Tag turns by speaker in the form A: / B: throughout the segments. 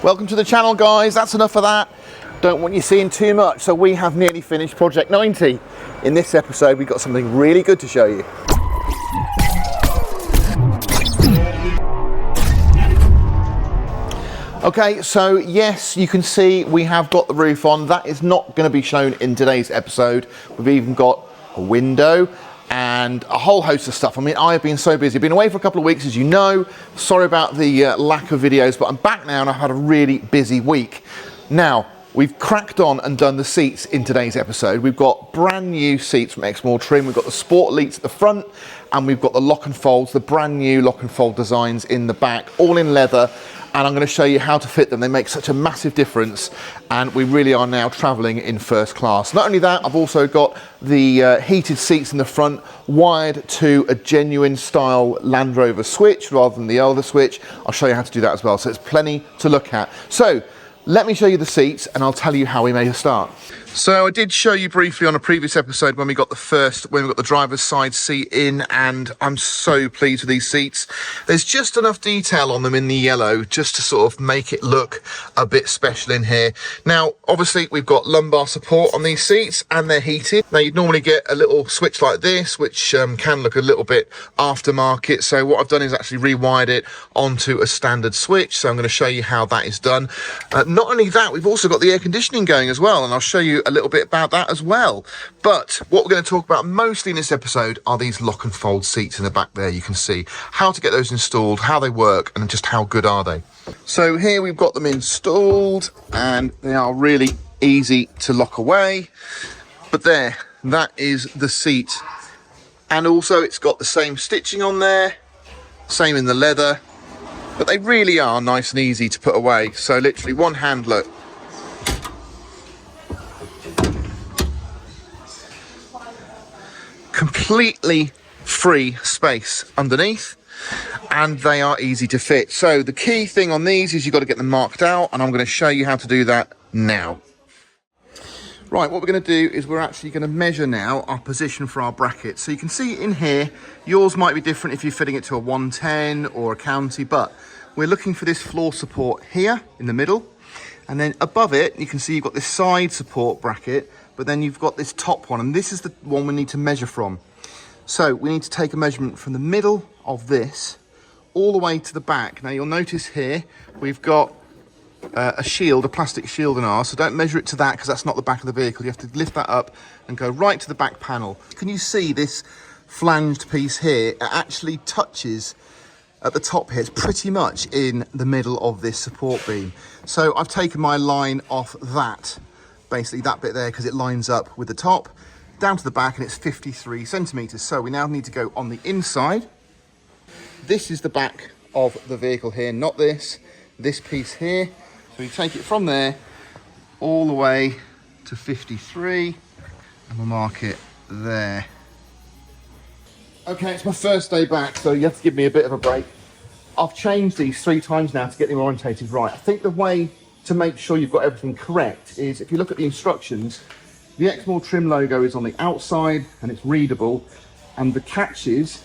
A: Welcome to the channel, guys. That's enough of that. Don't want you seeing too much. So we have nearly finished Project 90. In this episode, we've got something really good to show you. Okay, so yes, you can see we have got the roof on. That is not going to be shown in today's episode. We've even got a window and a whole host of stuff. I mean, I have been so busy. I've been away for a couple of weeks, as you know. Sorry about the lack of videos, but I'm back now and I've had a really busy week. Now, we've cracked on and done the seats in today's episode. We've got brand new seats from Exmoor Trim. We've got the Sport Elites at the front and we've got the lock and folds, the brand new lock and fold designs in the back, all in leather. And I'm going to show you how to fit them. They make such a massive difference, and we really are now traveling in first class. Not only that, I've also got the heated seats in the front wired to a genuine style Land Rover switch rather than the older switch. I'll show you how to do that as well. So it's plenty to look at. So let me show you the seats and I'll tell you how we made a start. So I did show you briefly on a previous episode when we got the driver's side seat in, and I'm so pleased with these seats. There's just enough detail on them in the yellow just to sort of make it look a bit special in here. Now, obviously we've got lumbar support on these seats and they're heated. Now you'd normally get a little switch like this, which can look a little bit aftermarket. So what I've done is actually rewired it onto a standard switch. So I'm going to show you how that is done. Not only that, we've also got the air conditioning going as well, and I'll show you a little bit about that as well. But what we're going to talk about mostly in this episode are these lock and fold seats in the back there. You can see how to get those installed, how they work, and just how good are they. So here we've got them installed and they are really easy to lock away. But there, that is the seat. And also it's got the same stitching on there, same in the leather, but they really are nice and easy to put away. So literally one hand, look. Completely free space underneath, and they are easy to fit. So the key thing on these is you've got to get them marked out, and I'm going to show you how to do that now. Right, what we're going to do is we're actually going to measure now our position for our bracket. So you can see in here, yours might be different if you're fitting it to a 110 or a county, but we're looking for this floor support here in the middle, and then above it you can see you've got this side support bracket, but then you've got this top one, and this is the one we need to measure from. So we need to take a measurement from the middle of this all the way to the back. Now you'll notice here we've got a shield, a plastic shield in ours, so don't measure it to that because that's not the back of the vehicle. You have to lift that up and go right to the back panel. Can you see this flanged piece here? It actually touches at the top here. It's pretty much in the middle of this support beam. So I've taken my line off that, basically that bit there, because it lines up with the top, down to the back, and it's 53 centimeters. So we now need to go on the inside. This is the back of the vehicle here, not this piece here. So you take it from there all the way to 53, and we'll mark it there. Okay, it's my first day back, so you have to give me a bit of a break. I've changed these 3 times now to get them orientated right. I think the way to make sure you've got everything correct is, if you look at the instructions, the Exmoor Trim logo is on the outside and it's readable, and the catches,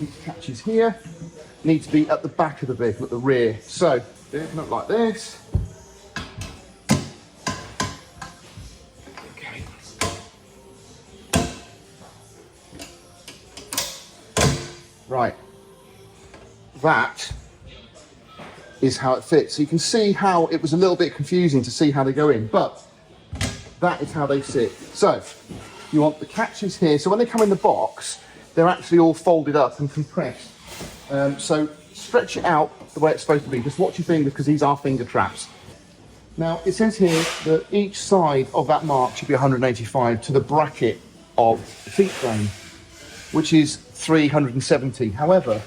A: these catches here, need to be at the back of the vehicle, at the rear. So they open up like this. Okay. Right. That is how it fits. So you can see how it was a little bit confusing to see how they go in, but that is how they sit. So you want the catches here. So when they come in the box, they're actually all folded up and compressed. So stretch it out the way it's supposed to be. Just watch your fingers, because these are finger traps. Now it says here that each side of that mark should be 185 to the bracket of the seat frame, which is 370. However,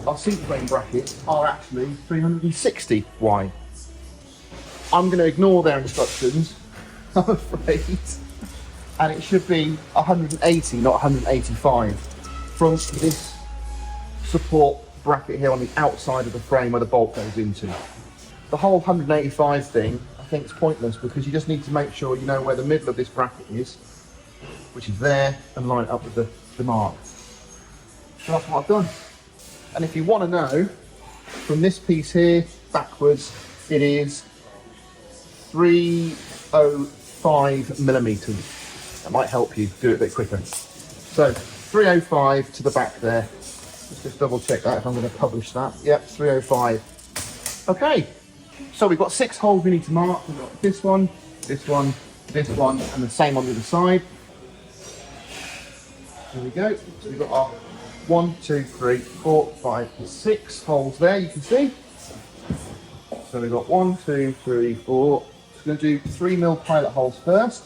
A: our seat frame brackets are actually 360 wide. I'm going to ignore their instructions, I'm afraid, and it should be 180, not 185, from this support bracket here on the outside of the frame where the bolt goes into. The whole 185 thing, I think, is pointless, because you just need to make sure you know where the middle of this bracket is, which is there, and line it up with the mark. So that's what I've done. And if you want to know, from this piece here backwards, It is 305 millimeters. That might help you do it a bit quicker. So 305 to the back there. Let's just double check that if I'm going to publish that. Yep, 305. Okay, so we've got 6 holes we need to mark. We've got this one, this one, this one, and the same on the other side. There we go. So we've got our 1, 2, 3, 4, 5, 6 holes there, you can see. So we've got 1, 2, 3, 4. We're going to do 3mm pilot holes first.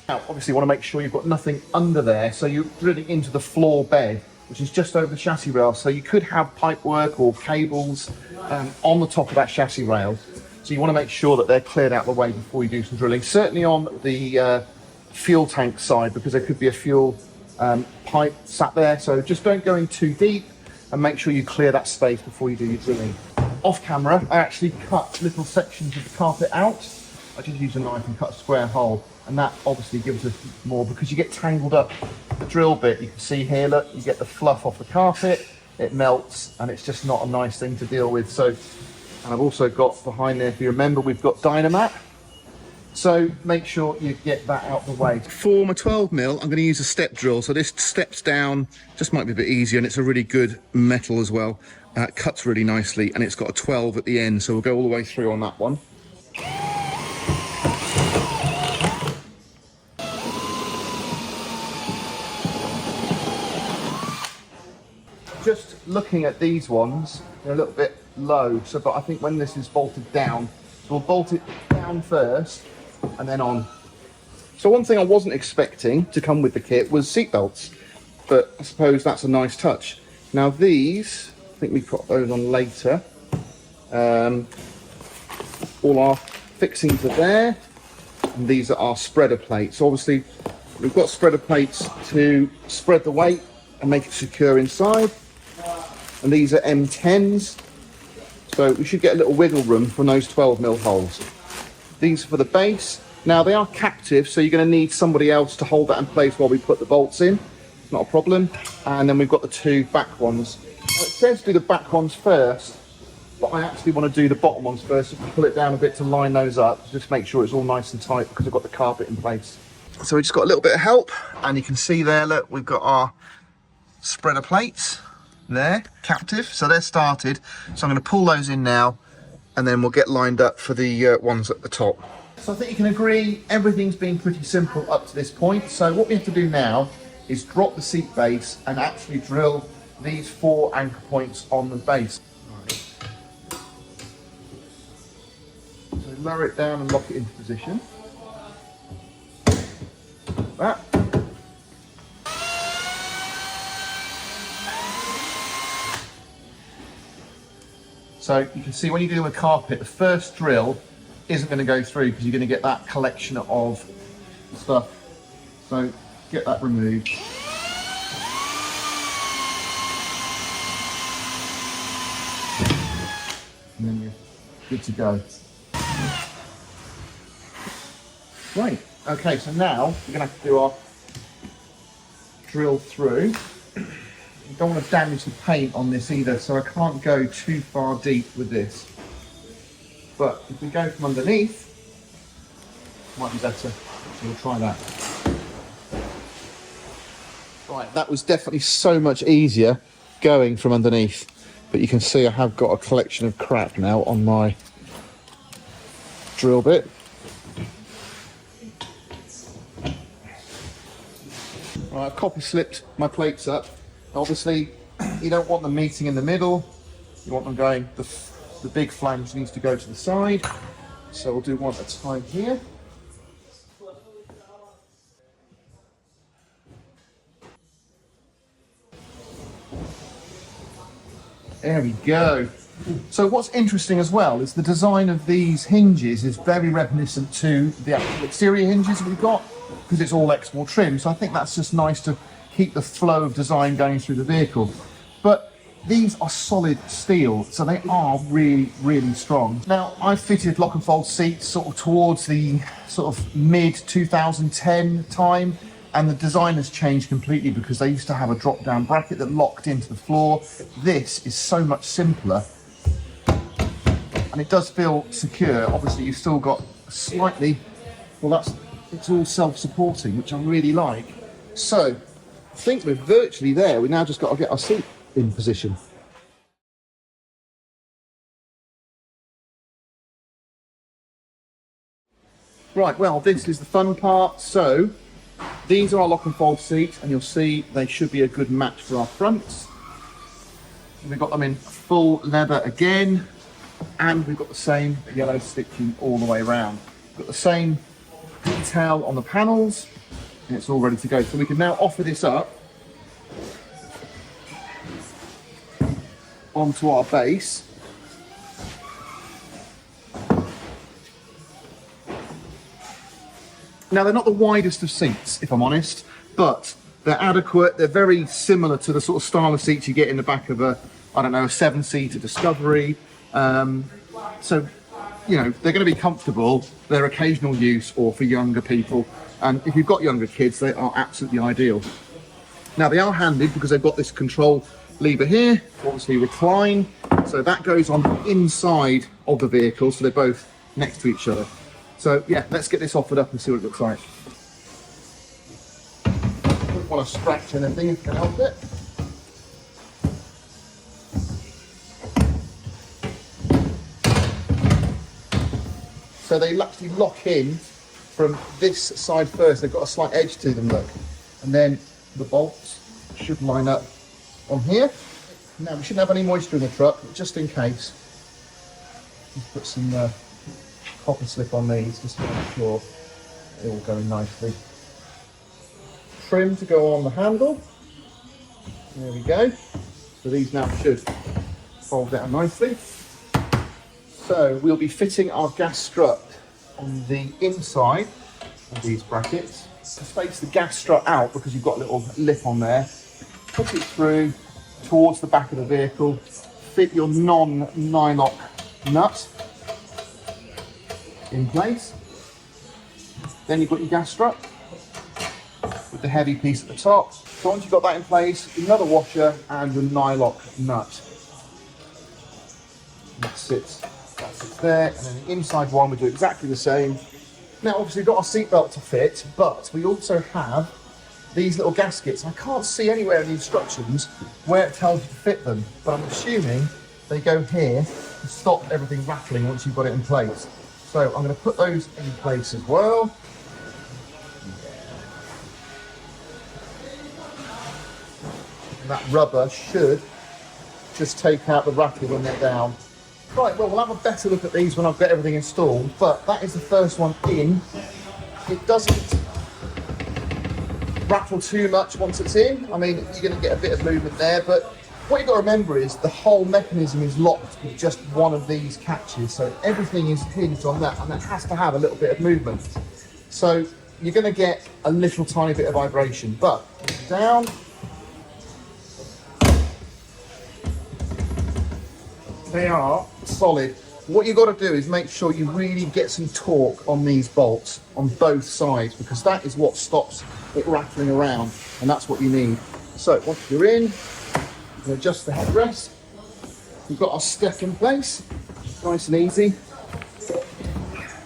A: Now, obviously, you want to make sure you've got nothing under there, so you're drilling into the floor bed, which is just over the chassis rail. So you could have pipework or cables on the top of that chassis rail. So you want to make sure that they're cleared out of the way before you do some drilling. Certainly on the fuel tank side, because there could be a fuel pipe sat there. So just don't go in too deep, and make sure you clear that space before you do your drilling. Off camera, I actually cut little sections of the carpet out. I just use a knife and cut a square hole, and that obviously gives us more, because you get tangled up the drill bit. You can see here, look, you get the fluff off the carpet, it melts, and it's just not a nice thing to deal with. So, and I've also got behind there, if you remember, we've got Dynamat. So make sure you get that out of the way. For my 12mm, I'm going to use a step drill. So this steps down, just might be a bit easier, and it's a really good metal as well. It cuts really nicely, and it's got a 12 at the end, so we'll go all the way through on that one. Just looking at these ones, they're a little bit low, so but I think when this is bolted down, so we'll bolt it down first and then on. So one thing I wasn't expecting to come with the kit was seat belts, but I suppose that's a nice touch. Now these, I think we put those on later. All our fixings are there, and these are our spreader plates. So obviously we've got spreader plates to spread the weight and make it secure inside. And these are M10s, so we should get a little wiggle room from those 12mm holes. These are for the base. Now they are captive, so you're going to need somebody else to hold that in place while we put the bolts in. Not a problem. And then we've got the 2 back ones. Now it says do the back ones first, but I actually want to do the bottom ones first. So pull it down a bit to line those up, just make sure it's all nice and tight, because I've got the carpet in place. So we just got a little bit of help, and you can see there, look, we've got our spreader plates there, captive, so they're started. So I'm going to pull those in now, and then we'll get lined up for the ones at the top. So I think you can agree everything's been pretty simple up to this point. So what we have to do now is drop the seat base and actually drill these 4 anchor points on the base. So lower it down and lock it into position. Like that. So you can see when you do a carpet, the first drill isn't going to go through because you're going to get that collection of stuff. So get that removed. And then you're good to go. Right, okay, so now we're going to have to do our drill through. You don't want to damage the paint on this either, so I can't go too far deep with this. But if we go from underneath, it might be better. So we'll try that. Right, that was definitely so much easier going from underneath. But you can see I have got a collection of crap now on my drill bit. Right, I've copper slipped my plates up. Obviously, you don't want them meeting in the middle. You want them going, the big flange needs to go to the side. So we'll do one at a time here. There we go. So what's interesting as well is the design of these hinges is very reminiscent to the actual exterior hinges we've got, because it's all Exmoor trim. So I think that's just nice to keep the flow of design going through the vehicle. But these are solid steel, so they are really, really strong. Now, I've fitted lock and fold seats sort of towards the sort of mid 2010 time, and the design has changed completely because they used to have a drop-down bracket that locked into the floor. This is so much simpler, and it does feel secure. Obviously you've still got slightly, well it's all self-supporting, which I really like. So I think we're virtually there. We now just got to get our seat in position. Right, well, this is the fun part. So these are our lock and fold seats, and you'll see they should be a good match for our fronts. We've got them in full leather again, and we've got the same yellow stitching all the way around. We've got the same detail on the panels, and it's all ready to go. So we can now offer this up onto our base. Now, they're not the widest of seats, if I'm honest, but they're adequate. They're very similar to the sort of style of seats you get in the back of a, I don't know, a 7-seater Discovery. So, you know, they're going to be comfortable. They're occasional use or for younger people. And if you've got younger kids, they are absolutely ideal. Now, they are handed because they've got this control lever here, obviously recline. So that goes on the inside of the vehicle, so they're both next to each other. So yeah, let's get this offered up and see what it looks like. Don't want to scratch anything if I can help it. So they actually lock in from this side first. They've got a slight edge to them, look. And then the bolts should line up on here. Now we shouldn't have any moisture in the truck, but just in case, just put some copper slip on these just to make sure they're all going nicely. Trim to go on the handle. There we go. So these now should fold down nicely. So we'll be fitting our gas strut on the inside of these brackets. To space the gas strut out, because you've got a little lip on there, put it through towards the back of the vehicle, fit your non-nylock nut in place. Then you've got your gas strut with the heavy piece at the top. So once you've got that in place, another washer and your nylock nut. That sits there, and then the inside one we do exactly the same. Now obviously we've got our seatbelt to fit, but we also have these little gaskets. I can't see anywhere in the instructions where it tells you to fit them, but I'm assuming they go here to stop everything rattling once you've got it in place. So I'm going to put those in place as well. And that rubber should just take out the rattle when they're down. Right, well, we'll have a better look at these when I've got everything installed, but that is the first one in. It doesn't rattle too much once it's in. I mean, you're going to get a bit of movement there, but what you've got to remember is the whole mechanism is locked with just one of these catches, so everything is hinged on that, and that has to have a little bit of movement. So you're going to get a little tiny bit of vibration, but down. They are solid. What you've got to do is make sure you really get some torque on these bolts on both sides, because that is what stops it rattling around, and that's what you need. So once you're in, you adjust the headrest. We've got our step in place, nice and easy.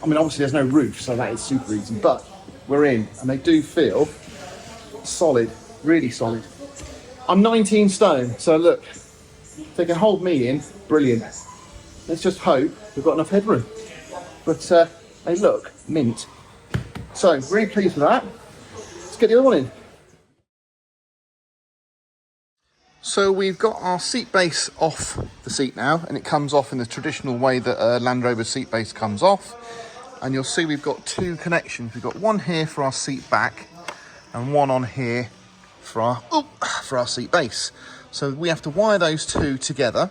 A: I mean, obviously there's no roof, so that is super easy, but we're in, and they do feel solid, really solid. I'm 19 stone, so look, if they can hold me in, brilliant. Let's just hope we've got enough headroom. But they look mint. So, really pleased with that. Let's get the other one in. So we've got our seat base off the seat now, and it comes off in the traditional way that a Land Rover seat base comes off. And you'll see we've got two connections. We've got one here for our seat back and one on here for our seat base. So we have to wire those two together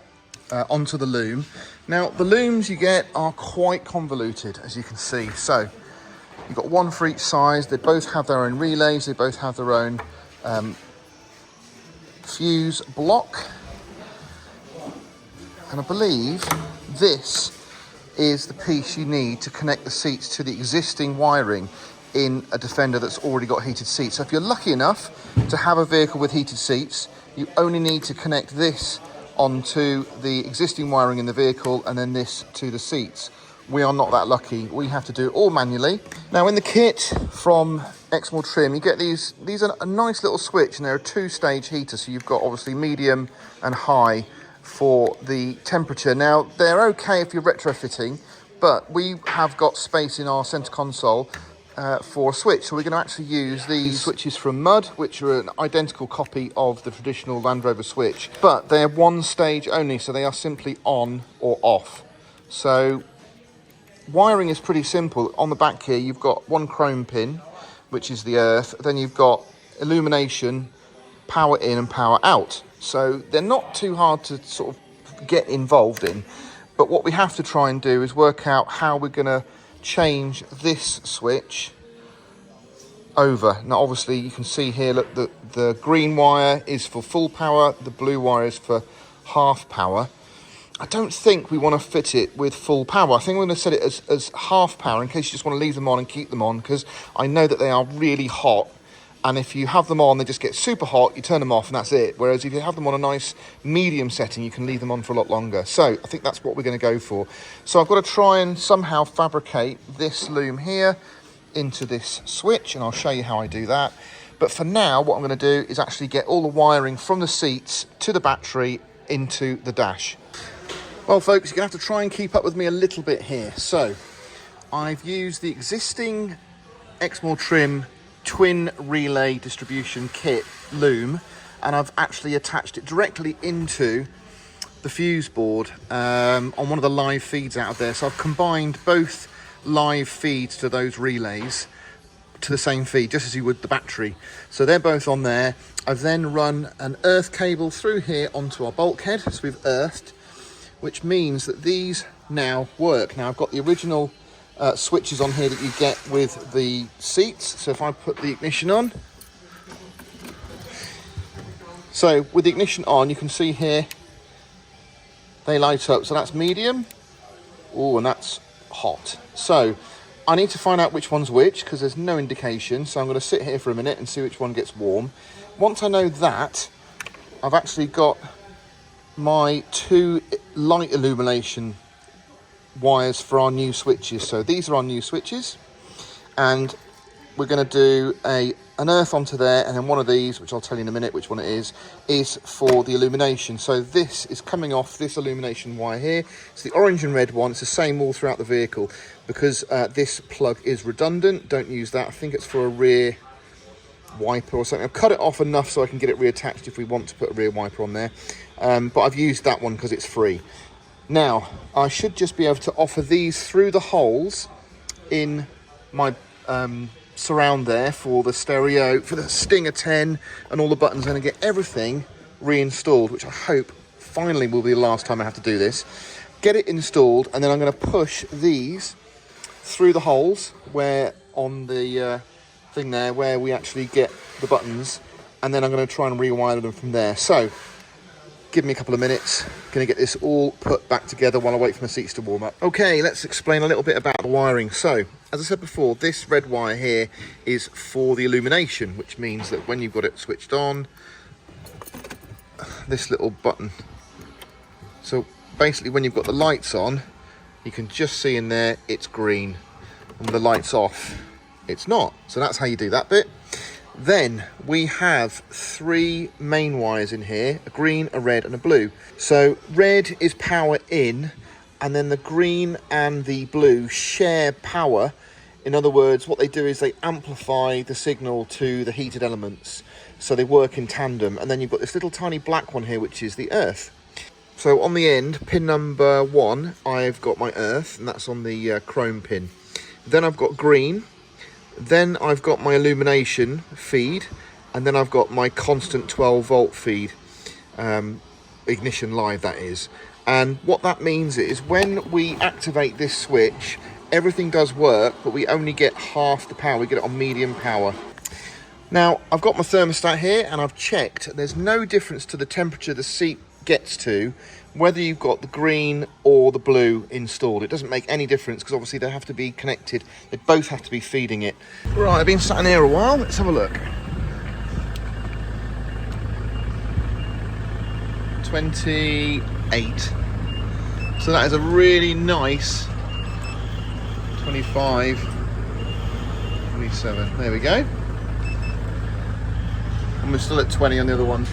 A: onto the loom. Now the looms you get are quite convoluted, as you can see. So you've got one for each size. They both have their own relays. They both have their own fuse block. And I believe this is the piece you need to connect the seats to the existing wiring in a Defender that's already got heated seats. So if you're lucky enough to have a vehicle with heated seats, you only need to connect this onto the existing wiring in the vehicle and then this to the seats. We are not that lucky. We have to do it all manually. Now in the kit from Exmoor Trim, you get these are a nice little switch, and they're a 2-stage heater. So you've got obviously medium and high for the temperature. Now they're okay if you're retrofitting, but we have got space in our center console for a switch. So we're going to actually use these switches from Mud, which are an identical copy of the traditional Land Rover switch, but they're 1 stage only, so they are simply on or off. So wiring is pretty simple. On the back here, you've got 1 chrome pin, which is the earth. Then you've got illumination, power in and power out. So they're not too hard to sort of get involved in. But what we have to try and do is work out how we're going to change this switch over. Now obviously you can see here, look, the green wire is for full power, the blue wire is for half power. I don't think we want to fit it with full power. I think we're going to set it as half power in case you just want to leave them on and keep them on, because I know that they are really hot, and if you have them on they just get super hot, you turn them off and that's it. Whereas if you have them on a nice medium setting, you can leave them on for a lot longer. So I think that's what we're going to go for. So I've got to try and somehow fabricate this loom here into this switch, and I'll show you how I do that. But for now, what I'm going to do is actually get all the wiring from the seats to the battery into the dash. Well folks, you're going to have to try and keep up with me a little bit here. So I've used the existing Exmoor Trim twin relay distribution kit loom, and I've actually attached it directly into the fuse board on one of the live feeds out of there. So I've combined both live feeds to those relays to the same feed, just as you would the battery. So they're both on there. I've then run an earth cable through here onto our bulkhead, so we've earthed, which means that these now work. Now I've got the original switches on here that you get with the seats. So if I put the ignition on, so with the ignition on, you can see here they light up. So that's medium. Oh, and that's hot. So I need to find out which one's which, because there's no indication. So I'm going to sit here for a minute and see which one gets warm. Once I know that, I've actually got my 2 light illumination wires for our new switches. So these are our new switches, and we're going to do an earth onto there, and then one of these, which I'll tell you in a minute which one it is for the illumination. So this is coming off this illumination wire here. It's the orange and red one. It's the same all throughout the vehicle, because this plug is redundant. Don't use that. I think it's for a rear wiper or something. I've cut it off enough so I can get it reattached if we want to put a rear wiper on there, but I've used that one because it's free. Now I should just be able to offer these through the holes in my surround there for the stereo, for the Stinger 10 and all the buttons, and get everything reinstalled, which I hope finally will be the last time I have to do this. Get it installed, and then I'm going to push these through the holes where on the thing there where we actually get the buttons, and then I'm going to try and rewire them from there. So give me a couple of minutes. Going to get this all put back together while I wait for my seats to warm up. Okay, let's explain a little bit about the wiring. So as I said before, this red wire here is for the illumination, which means that when you've got it switched on, this little button, so basically when you've got the lights on, you can just see in there it's green, and the lights off it's not. So that's how you do that bit. Then we have 3 main wires in here, a green, a red and a blue. So red is power in, and then the green and the blue share power. In other words, what they do is they amplify the signal to the heated elements, so they work in tandem. And then you've got this little tiny black one here, which is the earth. So on the end, pin number 1, I've got my earth, and that's on the chrome pin. Then I've got green. Then I've got my illumination feed, and then I've got my constant 12 volt feed, ignition live that is. And what that means is when we activate this switch, everything does work, but we only get half the power. We get it on medium power. Now I've got my thermostat here, and I've checked. There's no difference to the temperature the seat gets to whether you've got the green or the blue installed. It doesn't make any difference, because obviously they have to be connected. They both have to be feeding it. Right, I've been sat in here a while. Let's have a look. 28. So that is a really nice 25, 27. There we go. And we're still at 20 on the other one.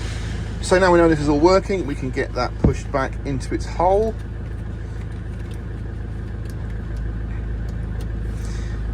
A: So now we know this is all working, we can get that pushed back into its hole.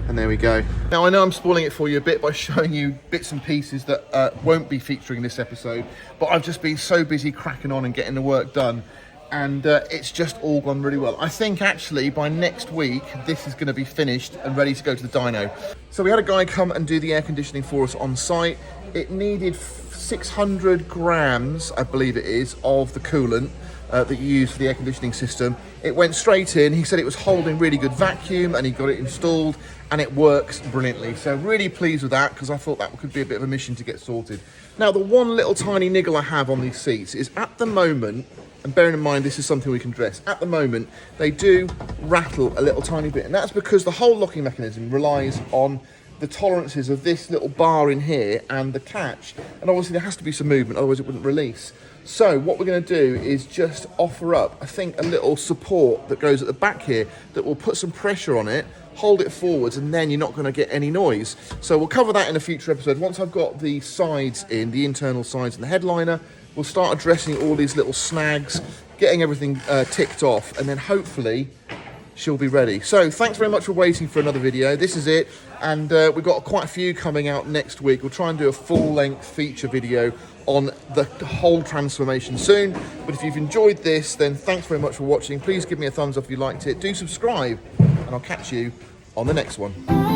A: And there we go. Now I know I'm spoiling it for you a bit by showing you bits and pieces that won't be featuring this episode, but I've just been so busy cracking on and getting the work done, and it's just all gone really well. I think actually by next week this is going to be finished and ready to go to the dyno. So we had a guy come and do the air conditioning for us on site. It needed 600 grams, I believe it is, of the coolant that you use for the air conditioning system. It went straight in. He said it was holding really good vacuum and he got it installed and it works brilliantly. So really pleased with that, because I thought that could be a bit of a mission to get sorted. Now the one little tiny niggle I have on these seats is at the moment, and bearing in mind this is something we can address, at the moment they do rattle a little tiny bit, and that's because the whole locking mechanism relies on the tolerances of this little bar in here and the catch, and obviously there has to be some movement, otherwise it wouldn't release. So what we're going to do is just offer up, I think, a little support that goes at the back here that will put some pressure on it, hold it forwards, and then you're not going to get any noise. So we'll cover that in a future episode. Once I've got the sides in, the internal sides and the headliner, we'll start addressing all these little snags, getting everything ticked off, and then hopefully she'll be ready. So thanks very much for waiting for another video. This is it, and we've got quite a few coming out next week. We'll try and do a full-length feature video on the whole transformation soon. But if you've enjoyed this, then thanks very much for watching. Please give me a thumbs up if you liked it. Do subscribe, and I'll catch you on the next one.